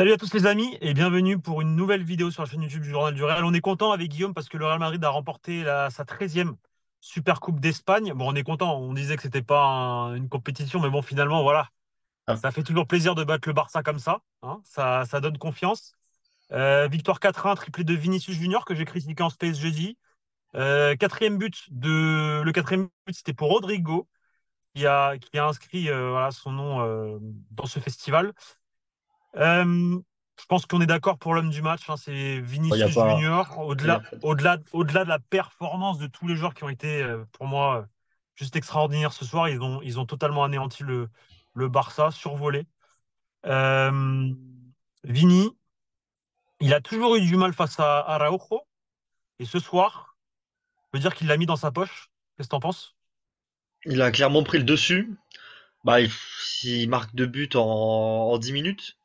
Salut à tous les amis et bienvenue pour une nouvelle vidéo sur la chaîne YouTube du Journal du Real. On est content avec Guillaume parce que le Real Madrid a remporté sa 13e Super Coupe d'Espagne. Bon, on est content, on disait que c'était pas une compétition, mais bon, finalement, voilà, Ah, ça fait toujours plaisir de battre le Barça comme ça, hein. Ça donne confiance. Victoire 4-1, triplé de Vinicius Junior que j'ai critiqué en Space jeudi. Le quatrième but, c'était pour Rodrigo qui a inscrit voilà, son nom dans ce festival. Je pense qu'on est d'accord pour l'homme du match, hein, c'est il n'y a Vinicius pas. Junior. Il y a Au-delà, pas de- au-delà, au-delà de la performance de tous les joueurs qui ont été, pour moi, juste extraordinaires ce soir, ils ont totalement anéanti le Barça, survolé. Euh, Vini, il a toujours eu du mal face à Araujo, et ce soir, je veux dire qu'il l'a mis dans sa poche. Qu'est-ce que t'en penses? Il a clairement pris le dessus. Il marque 2 buts en 10 minutes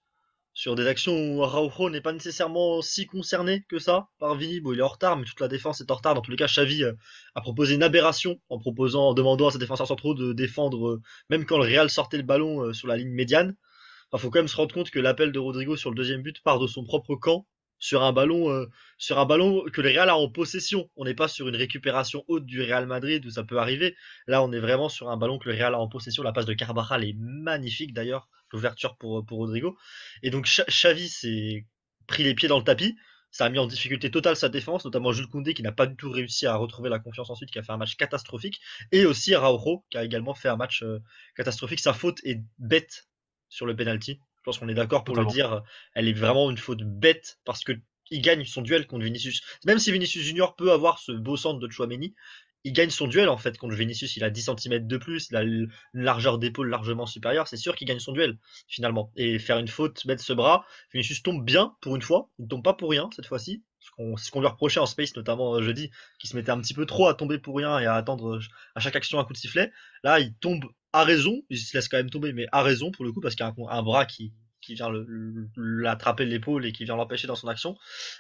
sur des actions où Araujo n'est pas nécessairement si concerné que ça par Vini. Bon, il est en retard, mais toute la défense est en retard. Dans tous les cas, Xavi a proposé une aberration en demandant à ses défenseurs centraux de défendre, même quand le Real sortait le ballon sur la ligne médiane. Faut quand même se rendre compte que l'appel de Rodrigo sur le deuxième but part de son propre camp sur un ballon, sur un ballon que le Real a en possession. On n'est pas sur une récupération haute du Real Madrid où ça peut arriver. Là, on est vraiment sur un ballon que le Real a en possession. La passe de Carvajal est magnifique d'ailleurs, l'ouverture pour Rodrigo. Et donc Xavi s'est pris les pieds dans le tapis. Ça a mis en difficulté totale sa défense, notamment Jules Koundé qui n'a pas du tout réussi à retrouver la confiance ensuite, qui a fait un match catastrophique, et aussi Araujo qui a également fait un match catastrophique. Sa faute est bête sur le penalty. Je pense qu'on est d'accord pour le Totalement. dire. Elle est vraiment une faute bête parce que il gagne son duel contre Vinicius. Même si Vinicius Junior peut avoir ce beau centre de Chouameni, il gagne son duel en fait contre Vinicius. Il a 10 centimètres de plus, il a une largeur d'épaule largement supérieure. C'est sûr qu'il gagne son duel finalement. Et faire une faute, mettre ce bras, Vinicius tombe bien pour une fois. Il ne tombe pas pour rien cette fois-ci. C'est ce qu'on lui reprochait en space, notamment jeudi, qui se mettait un petit peu trop à tomber pour rien et à attendre à chaque action un coup de sifflet. Là, il tombe à raison, il se laisse quand même tomber, mais à raison pour le coup, parce qu'il y a un bras qui vient l'attraper de l'épaule et qui vient l'empêcher dans son action.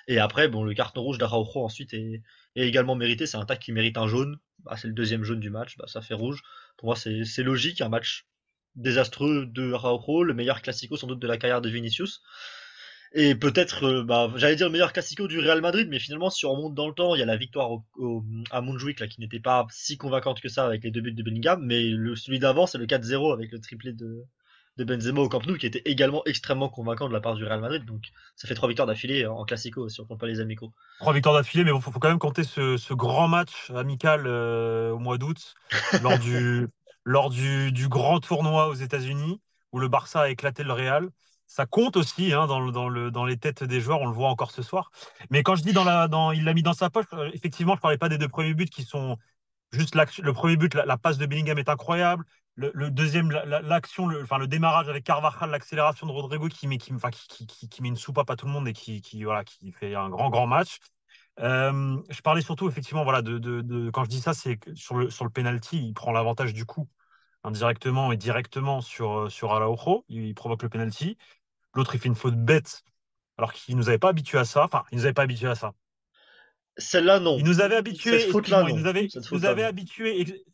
Et après, bon, le carton rouge d'Araujo ensuite est également mérité. C'est un tac qui mérite un jaune. C'est le deuxième jaune du match. Ça fait rouge. Pour moi, c'est logique. Un match désastreux de Araujo, le meilleur classico sans doute de la carrière de Vinicius. Et peut-être, j'allais dire le meilleur classico du Real Madrid, mais finalement, si on remonte dans le temps, il y a la victoire à Montjuic là, qui n'était pas si convaincante que ça avec les 2 buts de Bellingham, mais celui d'avant, c'est le 4-0 avec le triplé de Benzema au Camp Nou, qui était également extrêmement convaincant de la part du Real Madrid. Donc, ça fait 3 victoires d'affilée en classico, si on compte pas les amicaux. 3 victoires d'affilée, mais il faut quand même compter ce grand match amical au mois d'août, lors du, lors du grand tournoi aux États-Unis, où le Barça a éclaté le Real. Ça compte aussi hein, dans les têtes des joueurs, on le voit encore ce soir. Mais quand je dis il l'a mis dans sa poche, effectivement, je parlais pas des deux premiers buts qui sont juste le premier but, la passe de Bellingham est incroyable. Le deuxième, l'action, enfin, le démarrage avec Carvajal, l'accélération de Rodrigo enfin, qui met une soupape à tout le monde et voilà, qui fait un grand match. Je parlais surtout, effectivement, voilà, quand je dis ça, c'est que sur le penalty, il prend l'avantage du coup, indirectement et directement sur Araujo. Il provoque le penalty. L'autre, il fait une faute bête, alors qu'il nous avait pas habitués à ça. Enfin, il nous avait pas habitués à ça. Celle-là, Il non. nous avait Cette habitués, faute-là, excuse-moi, non. Cette faute-là, non.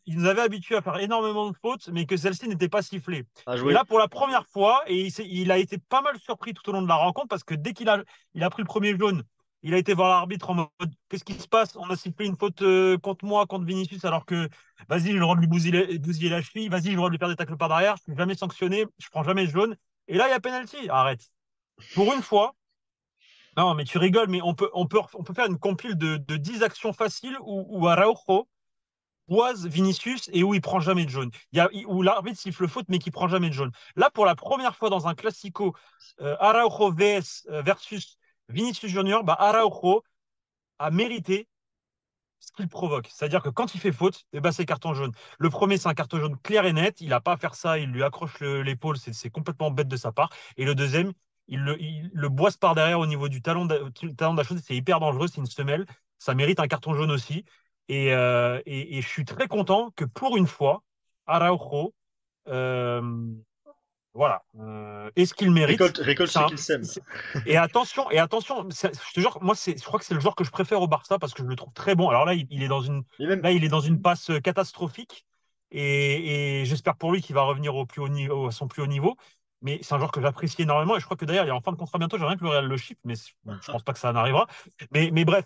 il nous avait habitués à faire énormément de fautes, mais que celle-ci n'était pas sifflée. À Et jouer. là, pour la première fois, et il a été pas mal surpris tout au long de la rencontre, parce que dès qu'il a pris le premier jaune, il a été voir l'arbitre en mode qu'est-ce qui se passe? On a sifflé une faute contre moi, contre Vinicius, alors que vas-y, j'ai le droit de lui bousiller la cheville, vas-y, j'ai le droit de lui faire des tacles par derrière, je ne suis jamais sanctionné, je prends jamais le jaune. Et là, il y a penalty. Arrête. Pour une fois, non, mais tu rigoles, mais on peut faire une compile de 10 actions faciles où Araujo boise Vinicius et où il prend jamais de jaune. Où l'arbitre siffle faute, mais qui prend jamais de jaune. Là, pour la première fois dans un classico, Araujo versus Vinicius Junior, bah, Araujo a mérité ce qu'il provoque. C'est-à-dire que quand il fait faute, eh ben, c'est carton jaune. Le premier, c'est un carton jaune clair et net. Il n'a pas à faire ça. Il lui accroche l'épaule. C'est complètement bête de sa part. Et le deuxième, il le boisse par derrière au niveau du talon d'Achille. C'est hyper dangereux. C'est une semelle. Ça mérite un carton jaune aussi. Et je suis très content que pour une fois, Araujo, euh, voilà, est-ce qu'il mérite? Récolte C'est ce un- qu'il sème. et attention, je te jure, moi, je crois que c'est le joueur que je préfère au Barça parce que je le trouve très bon. Alors là, Et même, il est dans une passe catastrophique et j'espère pour lui qu'il va revenir au plus haut niveau, à son plus haut niveau. mais c'est un joueur que j'apprécie énormément et je crois que d'ailleurs il est en fin de contrat bientôt. J'aimerais que le Real le ship, mais bon, je pense pas que ça en arrivera. Mais bref.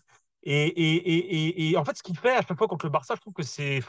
Et en fait, ce qu'il fait à chaque fois contre le Barça, je trouve que c'est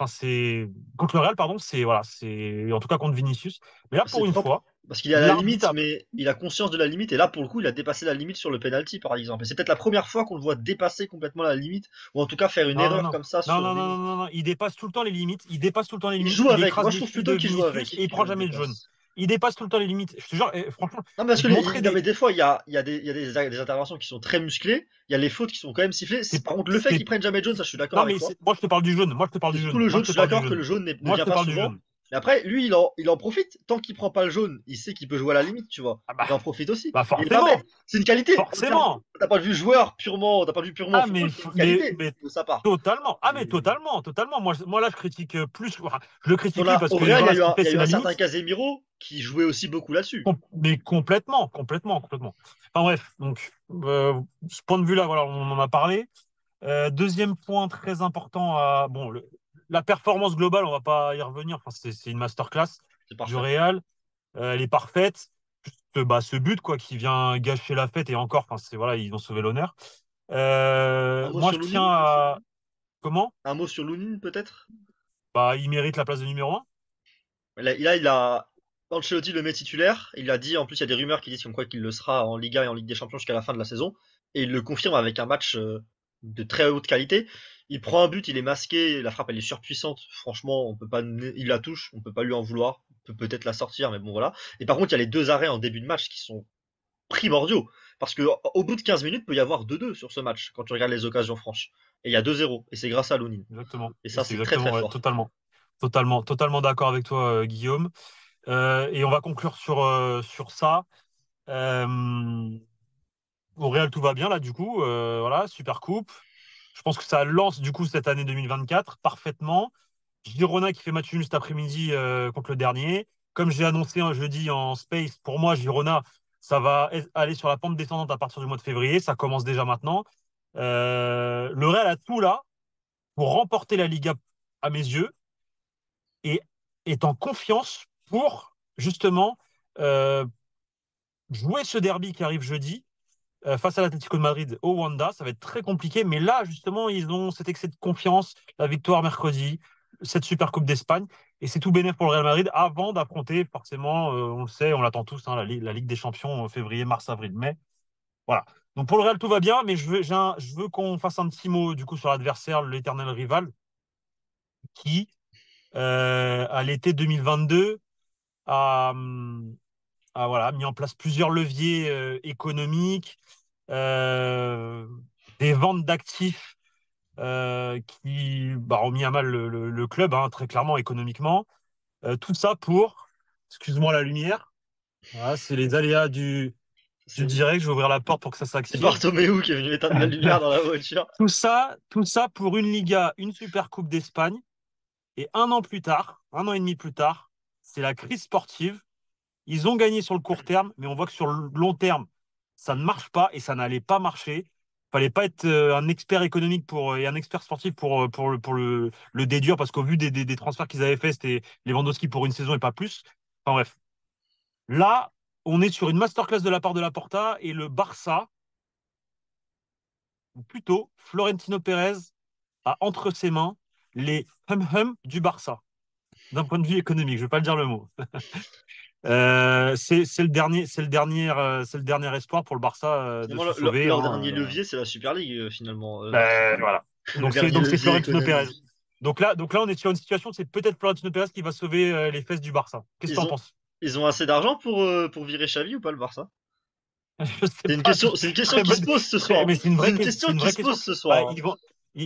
contre le Real, pardon, c'est voilà, c'est en tout cas contre Vinicius. Mais là, C'est pour une propre fois, parce qu'il est à la l'arbitre limite, mais il a conscience de la limite. Et là, pour le coup, il a dépassé la limite sur le penalty, par exemple. Et c'est peut-être la première fois qu'on le voit dépasser complètement la limite, ou en tout cas faire une non, non, erreur non. comme ça Non, sur non, non, Vinicius. non, non, non. Il dépasse tout le temps les limites. Il dépasse tout le temps les Il limites. joue Il avec. écrase Moi, je les trouve chevilles plutôt de qu'il joue Vinicius avec et il que prend le jamais de jaune. dépasse. Il dépasse tout le temps les limites. Je te jure, franchement, Non, parce que montrer non, mais des. des fois, il y a des interventions qui sont très musclées. Il y a les fautes qui sont quand même sifflées. C'est, Par contre, le fait c'est- qu'il prenne jamais de jaune, ça, je suis d'accord non, avec mais toi. moi, je te parle du jaune. Moi, je te parle C'est du surtout jaune. le Moi, jaune, je je te suis parle du d'accord que jaune. le jaune ne Moi, je vient te pas parle du souvent. jaune. Mais après, lui, il en profite. Tant qu'il prend pas le jaune, il sait qu'il peut jouer à la limite, tu vois. Ah Il en profite aussi. bah Et il est pas bête. forcément. C'est une qualité. Forcément. T'as pas vu purement Ah, football, c'est une qualité mais de sa part. totalement. Ah, mais Et totalement, totalement. Moi là, je critique plus. Enfin, je le critique on lui a, parce au que Real, voilà, ce qu'il fait, il y a c'est eu la un certain limite. Casemiro qui jouait aussi beaucoup là-dessus. Mais complètement, complètement, complètement. Enfin bref, donc ce point de vue-là, voilà, on en a parlé. Deuxième point très important, bon, la performance globale, on va pas y revenir. Enfin, c'est une masterclass C'est du parfait. Real. Elle est parfaite. Juste, bah, ce but quoi, qui vient gâcher la fête et encore, enfin, c'est voilà, ils ont sauvé l'honneur. Un mot Moi, sur je tiens Lounine? à comment? Un mot sur Lounine, peut-être? Bah, il mérite la place de numéro un. Là, Ancelotti le met titulaire. Il a dit, en plus, il y a des rumeurs qui disent comme quoi qu'il le sera en Liga et en Ligue des Champions jusqu'à la fin de la saison. Et il le confirme avec un match de très haute qualité. Il prend un but, il est masqué, la frappe elle est surpuissante. Franchement, on peut pas, il la touche, on peut pas lui en vouloir. On peut peut-être la sortir, mais bon voilà. Et par contre, il y a les deux arrêts en début de match qui sont primordiaux. Parce que au bout de 15 minutes, il peut y avoir 2-2 sur ce match quand tu regardes les occasions franches. Et il y a 2-0. Et c'est grâce à Lounine. Exactement. Et Et ça, c'est c'est très exactement, très ouais, fort. totalement, totalement, totalement d'accord avec toi, Guillaume. Et on va conclure sur ça. Euh, Au Real, tout va bien là, du coup. Voilà, super coupe. Je pense que ça lance du coup cette année 2024 parfaitement. Girona qui fait match nul cet après-midi contre le dernier. Comme j'ai annoncé un jeudi en Space, pour moi, Girona, ça va aller sur la pente descendante à partir du mois de février. Ça commence déjà maintenant. Le Real a tout là pour remporter la Liga à mes yeux et est en confiance pour justement euh, jouer ce derby qui arrive jeudi face à l'Atlético de Madrid au Wanda. Ça va être très compliqué, mais là, justement, ils ont cet excès de confiance, la victoire mercredi, cette Super Coupe d'Espagne, et c'est tout bénéf pour le Real Madrid avant d'affronter, forcément, on le sait, on l'attend tous, hein, la Ligue des Champions février, mars, avril, mai. Voilà. Donc pour le Real, tout va bien, mais je veux qu'on fasse un petit mot du coup sur l'adversaire, l'éternel rival, qui, à l'été 2022, a, voilà, mis en place plusieurs leviers économiques, euh, des ventes d'actifs qui bah, ont mis à mal le club, hein, très clairement économiquement. Tout ça pour, excuse-moi la lumière, voilà, c'est les aléas du C'est direct, je vais ouvrir la porte pour que ça c'est s'active. Bartomeu qui est venu éteindre la lumière dans la voiture. Tout ça pour une Liga, une Super Coupe d'Espagne, et un an plus tard, un an et demi plus tard, c'est la crise sportive. Ils ont gagné sur le court terme, mais on voit que sur le long terme, ça ne marche pas et ça n'allait pas marcher. Il fallait pas être un expert économique et un expert sportif pour le déduire, parce qu'au vu des transferts qu'ils avaient faits, c'était Lewandowski pour une saison et pas plus. Enfin bref. Là, on est sur une masterclass de la part de Laporta et le Barça, ou plutôt Florentino Pérez, a entre ses mains les hum-hum du Barça, d'un point de vue économique. Je ne vais pas le dire le mot. C'est le dernier espoir pour le Barça de Finalement, se sauver, leur hein. dernier levier, c'est la Super League, finalement. Voilà. Le dernier Donc c'est levier Florentino Pérez. économique. Donc là, on est sur une situation, c'est peut-être Florentino Pérez qui va sauver les fesses du Barça. Qu'est-ce que tu Ils en ont, penses? ils ont assez d'argent pour virer Xavi ou pas, le Barça? Je sais pas. C'est une question Très qui se bonne. pose ce soir, hein. Mais c'est une C'est vraie, une c'est question une qui vraie se question. pose ce Bah, soir, hein.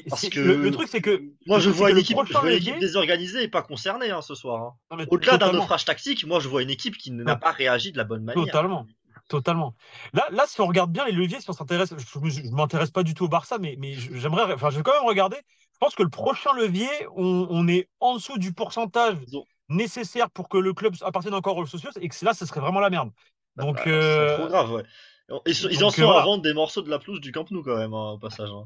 Parce le que moi, truc, c'est que le je prochain vois une équipe levier. désorganisée et pas concernée, hein, ce soir, hein. Non, mais Au-delà d'un totalement. naufrage tactique, moi, je vois une équipe qui n'a pas réagi de la bonne manière. Totalement. Totalement. Là, si on regarde bien les leviers, si on s'intéresse, je ne m'intéresse pas du tout au Barça, mais j'aimerais, enfin, je vais quand même regarder. Je pense que le prochain levier, on est en dessous du pourcentage Ils ont, nécessaire pour que le club appartienne encore aux socios et que là, ce serait vraiment la merde. Donc, ce serait trop grave, ouais. Ils en sont à voilà. vendre des morceaux de la pelouse du Camp Nou quand même, hein, au passage, hein.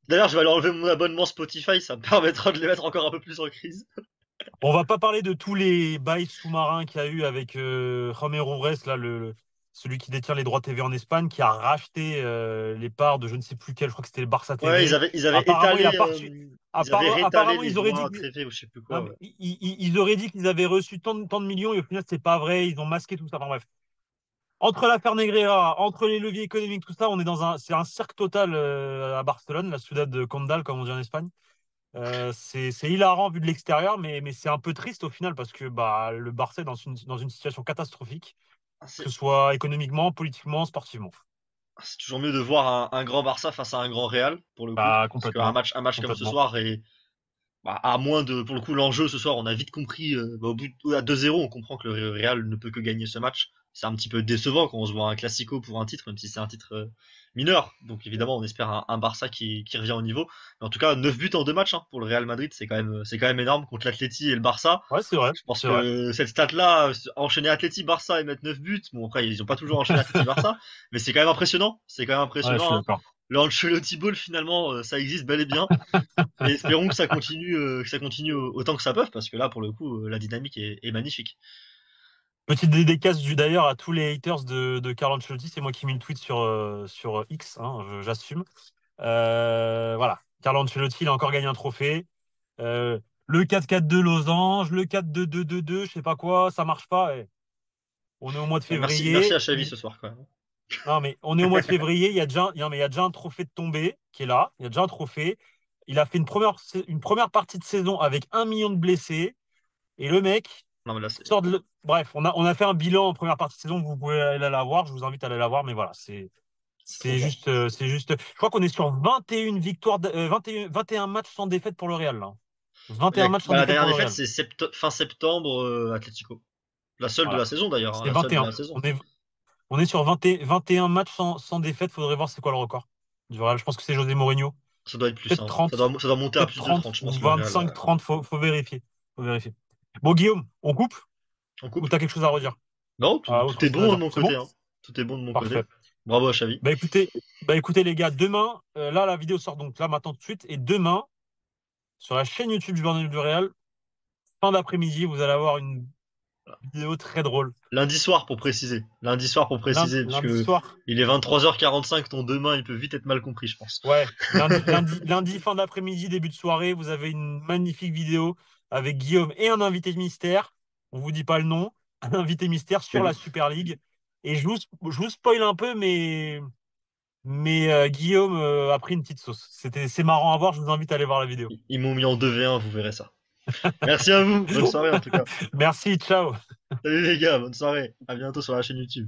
D'ailleurs, je vais aller enlever mon abonnement Spotify, ça me permettra de les mettre encore un peu plus en crise. On va pas parler de tous les bails sous-marins qu'il y a eu avec Jaime Roures, là, celui qui détient les droits TV en Espagne, qui a racheté les parts de je ne sais plus quel, je crois que c'était le Barça Ouais, TV. ils avaient Apparemment, il a étalé, pas reçu. ils avaient réétalé Apparemment, les ils auraient droits dit à que, TV ou je sais plus non, quoi. mais Ouais. ils auraient dit qu'ils avaient reçu tant de millions et au final, c'est pas vrai. Ils ont masqué tout ça. Enfin bref. Entre l'affaire Negreira, entre les leviers économiques, tout ça, on est c'est un cirque total à Barcelone, la Ciudad de Condal, comme on dit en Espagne. C'est hilarant vu de l'extérieur, mais c'est un peu triste au final parce que bah, le Barça est dans une situation catastrophique, Ah, que ce soit économiquement, politiquement, sportivement. c'est toujours mieux de voir un grand Barça face à un grand Real, pour le coup. Bah, Parce complètement. un match comme ce Complètement. soir est, bah, à moins de, pour le coup, l'enjeu ce soir, on a vite compris, bah, à 2-0, on comprend que le Real ne peut que gagner ce match. C'est un petit peu décevant quand on se voit un classico pour un titre, même si c'est un titre mineur. Donc évidemment, on espère un Barça qui revient au niveau. Mais en tout cas, 9 buts en 2 matchs hein, pour le Real Madrid, c'est quand même énorme contre l'Atleti et le Barça. Ouais, c'est vrai. Je pense C'est vrai. que cette stat-là, enchaîner Atleti-Barça et mettre 9 buts, bon après ils ont pas toujours enchaîné Atleti-Barça, mais c'est quand même impressionnant. C'est quand même Ouais, je suis impressionnant. Hein. d'accord. Le Ancelotti Ball finalement, ça existe bel et bien. Et espérons que ça continue autant que ça peut, parce que là, pour le coup, la dynamique est magnifique. Petite dédicace d'ailleurs à tous les haters de Carlo Ancelotti. C'est moi qui ai mis le tweet sur X, hein, j'assume. Voilà. Carlo Ancelotti, il a encore gagné un trophée. Le 4-4-2 Losange, le 4-2-2-2-2, je sais pas quoi, ça marche pas. On est au mois de Merci février. à Xavi ce soir quand même. Non, mais on est au mois de février. Non, mais il y a déjà un trophée de tombé qui est là. Il y a déjà un trophée. Il a fait une première partie de saison avec 1 million de blessés. Et le mec Non mais là c'est. sort Bref, on a fait un bilan en première partie de saison. Vous pouvez aller la voir. Je vous invite à aller la voir. Mais voilà, C'est trop fort. c'est juste. Je crois qu'on est sur 21 victoires, 21 matchs sans défaite pour le Real, là. 21 matchs sans Bah, la défaite dernière pour le défaite, Real. c'est fin septembre, Atlético. La seule de Voilà. la saison d'ailleurs, hein, C'est la seule de 21. la saison. On est sur 21 matchs sans défaite. Faudrait voir c'est quoi le record du Real. Je pense que c'est José Mourinho. Ça doit être plus, Peut-être hein. 30, Ça doit monter à peut-être plus de 30 30, je ou pense, le Real. 25, 30. Faut vérifier. Faut vérifier. Bon, Guillaume, on coupe On ou coupe? t'as quelque chose à redire? Non, tout Autre est chose à bon de dire. mon C'est côté, bon? hein. Tout est bon de mon côté. Parfait. Bravo à Xavi. Bah écoutez, les gars, demain, là la vidéo sort donc là maintenant tout de suite et demain sur la chaîne YouTube du Journal du Real, fin d'après-midi, vous allez avoir une vidéo très drôle. Lundi soir pour préciser. Lundi soir pour préciser, parce Lundi que soir. il est 23h45, ton demain, il peut vite être mal compris, je pense. Ouais, lundi, fin d'après-midi, début de soirée, vous avez une magnifique vidéo avec Guillaume et un invité mystère. On vous dit pas le nom, un invité mystère Mais sur bon, la Super League. Et je vous spoil un peu, mais Guillaume a pris une petite sauce. C'est marrant à voir. Je vous invite à aller voir la vidéo. ils m'ont mis en 2v1, vous verrez ça. Merci à vous, bonne soirée en tout cas. Merci, ciao. Salut les gars, bonne soirée. À bientôt sur la chaîne YouTube.